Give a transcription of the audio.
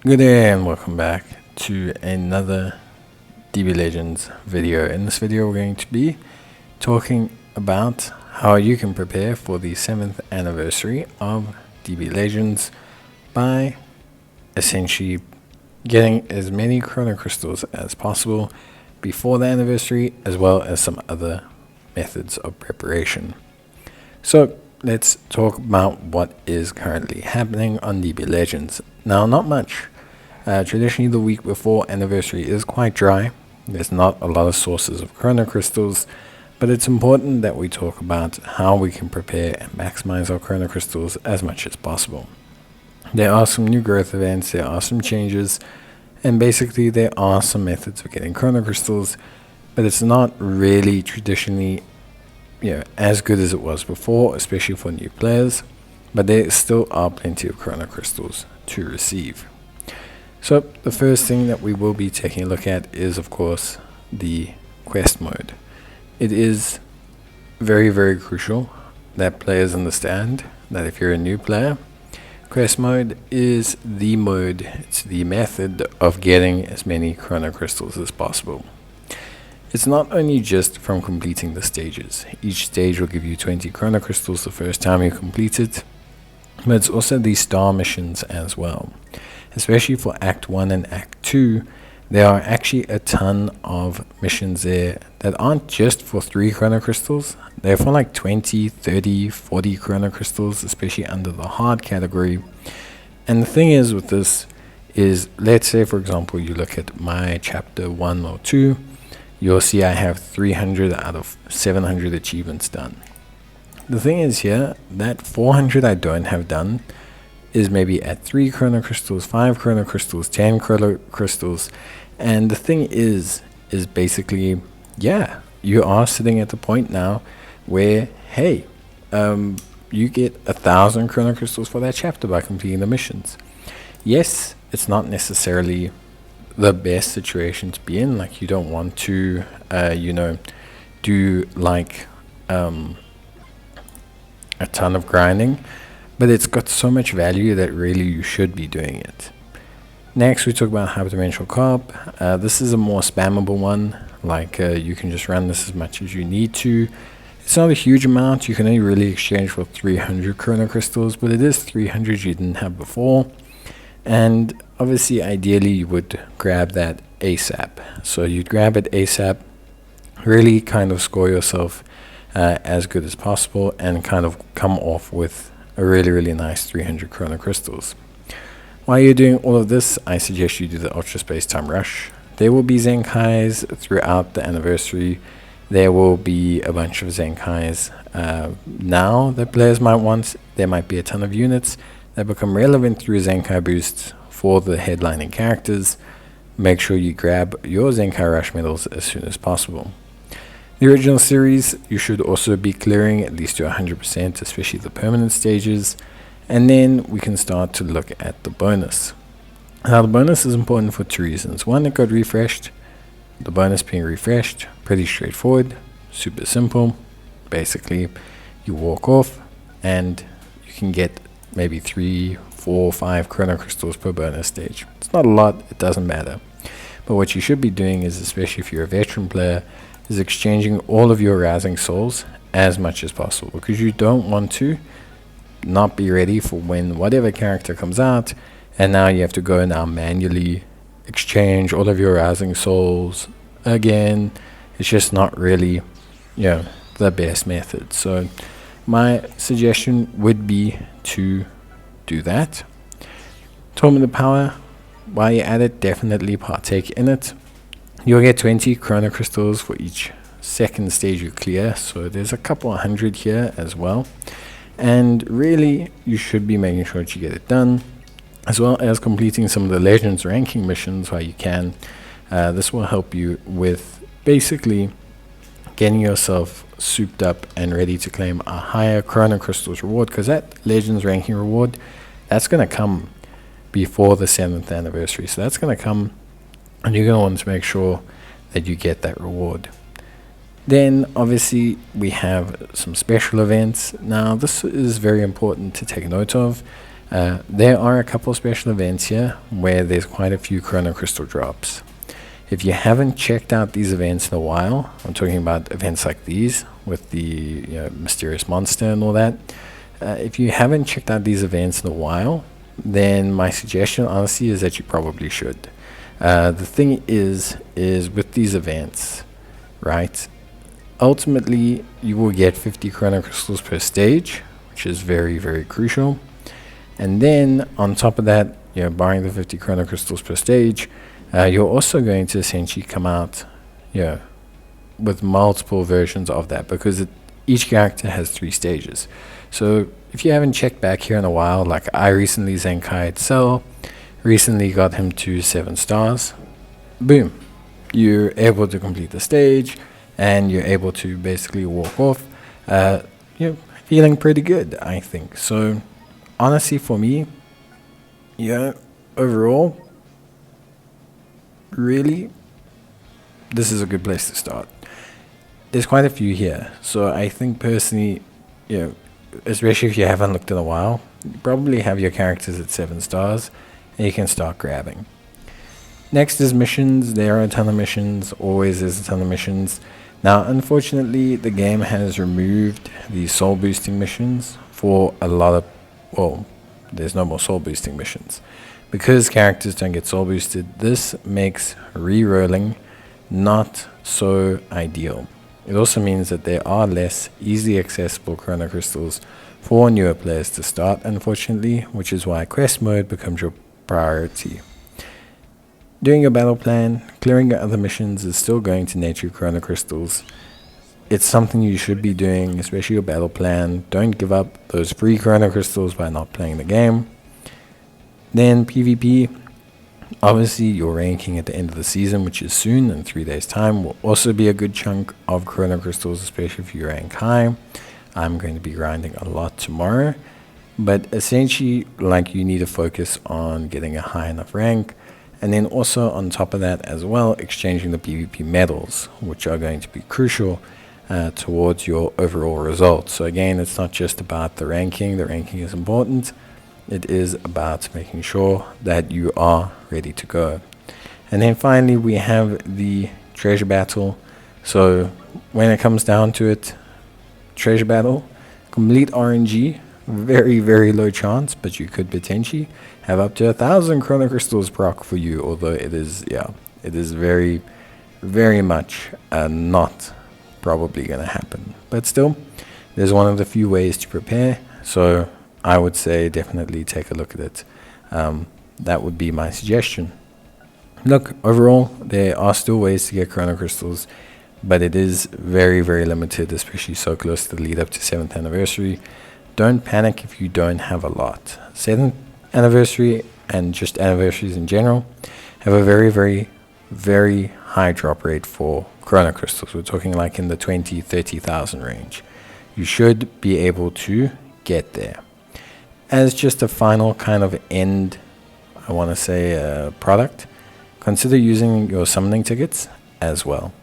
Good day and welcome back to another DB Legends video. In this video we're going to be talking about how you can prepare for the 7th anniversary of DB Legends by essentially getting as many Chrono Crystals as possible before the anniversary, as well as some other methods of preparation. So let's talk about what is currently happening on DB Legends. Now, not much. Traditionally, the week before anniversary is quite dry. There's not a lot of sources of Chrono Crystals, but it's important that we talk about how we can prepare and maximize our Chrono Crystals as much as possible. There are some new growth events, there are some changes, and basically there are some methods of getting Chrono Crystals, but it's not really traditionally as good as it was before, especially for new players, but there still are plenty of Chrono Crystals to receive. So the first thing that we will be taking a look at is, of course, the quest mode. It is very, very crucial that players understand that if you're a new player, quest mode is the mode, it's the method of getting as many Chrono Crystals as possible. It's not only just from completing the stages. Each stage will give you 20 Chrono Crystals the first time you complete it, but it's also the star missions as well. Especially for Act 1 and Act 2, there are actually a ton of missions there that aren't just for 3 Chrono Crystals. They're for like 20, 30, 40 Chrono Crystals, especially under the hard category. And the thing is with this is, let's say for example you look at my chapter 1 or 2, you'll see I have 300 out of 700 achievements done. The thing is here, that 400 I don't have done is maybe at 3 Chrono Crystals, 5 Chrono Crystals, 10 Chrono Crystals. And the thing is basically, you are sitting at the point now where, hey, you get 1,000 Chrono Crystals for that chapter by completing the missions. Yes, it's not necessarily the best situation to be in. Like, you don't want to, do like a ton of grinding, but it's got so much value that really you should be doing it. Next, we talk about hyperdimensional co-op. This is a more spammable one. Like, you can just run this as much as you need to. It's not a huge amount. You can only really exchange for 300 Chrono Crystals, but it is 300 you didn't have before. And obviously, ideally, you would grab that ASAP. So you'd grab it ASAP, really kind of score yourself as good as possible, and kind of come off with a really, really nice 300 Chrono Crystals. While you're doing all of this, I suggest you do the Ultra Space Time Rush. There will be Zenkais throughout the anniversary. There will be a bunch of Zenkais now that players might want. There might be a ton of units that become relevant through Zenkai boosts for the headlining characters. Make sure you grab your Zenkai Rush medals as soon as possible. The original series, you should also be clearing at least to 100%, especially the permanent stages, and then we can start to look at the bonus. Now, the bonus is important for 2 reasons. One, it got refreshed. The bonus being refreshed, pretty straightforward, super simple. Basically, you walk off and you can get maybe 3, 4, 5 Chrono Crystals per bonus stage. It's not a lot, it doesn't matter. But what you should be doing is, especially if you're a veteran player, is exchanging all of your Rising Souls as much as possible, because you don't want to not be ready for when whatever character comes out, and now you have to go now manually exchange all of your Rising Souls again. It's just not really, the best method. So my suggestion would be to do that. Tournament of Power, while you're at it, definitely partake in it. You'll get 20 Chrono Crystals for each second stage you clear, so there's a couple 100 here as well. And really, you should be making sure that you get it done, as well as completing some of the Legends ranking missions while you can. This will help you with basically getting yourself souped up and ready to claim a higher Chrono Crystals reward, because that Legends ranking reward, that's going to come before the 7th anniversary. So that's going to come, and you're going to want to make sure that you get that reward. Then obviously we have some special events. Now this is very important to take note of, There are a couple special events here where there's quite a few Chrono Crystal drops. If you haven't checked out these events in a while, I'm talking about events like these with the mysterious monster and all that. If you haven't checked out these events in a while, then my suggestion honestly is that you probably should. The thing is with these events, right? Ultimately, you will get 50 Chrono Crystals per stage, which is very, very crucial. And then on top of that, barring the 50 Chrono Crystals per stage, you're also going to essentially come out, with multiple versions of that, because each character has 3 stages. So if you haven't checked back here in a while, like I recently Zenkai'd Cell, recently got him to 7 stars, boom, you're able to complete the stage, and you're able to basically walk off, feeling pretty good, I think. So honestly, for me, overall, really, this is a good place to start. There's quite a few here, so I think personally, especially if you haven't looked in a while, you probably have your characters at 7 stars, and you can start grabbing. Next is missions. There are a ton of missions, always is a ton of missions. Now, unfortunately, the game has removed the soul boosting missions for a lot of, there's no more soul boosting missions. Because characters don't get soul boosted, this makes re-rolling not so ideal. It also means that there are less easily accessible Chrono Crystals for newer players to start, unfortunately, which is why quest mode becomes your priority. Doing your battle plan, clearing your other missions is still going to net you Chrono Crystals. It's something you should be doing, especially your battle plan. Don't give up those free Chrono Crystals by not playing the game. Then PvP, obviously your ranking at the end of the season, which is soon in 3 days time, will also be a good chunk of Chrono Crystals, especially if you rank high. I'm going to be grinding a lot tomorrow, but essentially you need to focus on getting a high enough rank, and then also on top of that as well, exchanging the PvP medals, which are going to be crucial towards your overall results. So again, it's not just about the ranking is important. It is about making sure that you are ready to go. And then finally, we have the treasure battle. So when it comes down to it, treasure battle, complete RNG, very, very low chance, but you could potentially have up to 1,000 Chrono Crystals proc for you, although it is very, very much not probably going to happen. But still, there's one of the few ways to prepare, so I would say definitely take a look at it. That would be my suggestion. Look, overall, there are still ways to get Chrono Crystals, but it is very, very limited, especially so close to the lead up to 7th anniversary. Don't panic if you don't have a lot. 7th anniversary and just anniversaries in general have a very, very, very high drop rate for Chrono Crystals. We're talking like in the 20,000-30,000 range. You should be able to get there. As just a final kind of end, I want to say product, consider using your summoning tickets as well.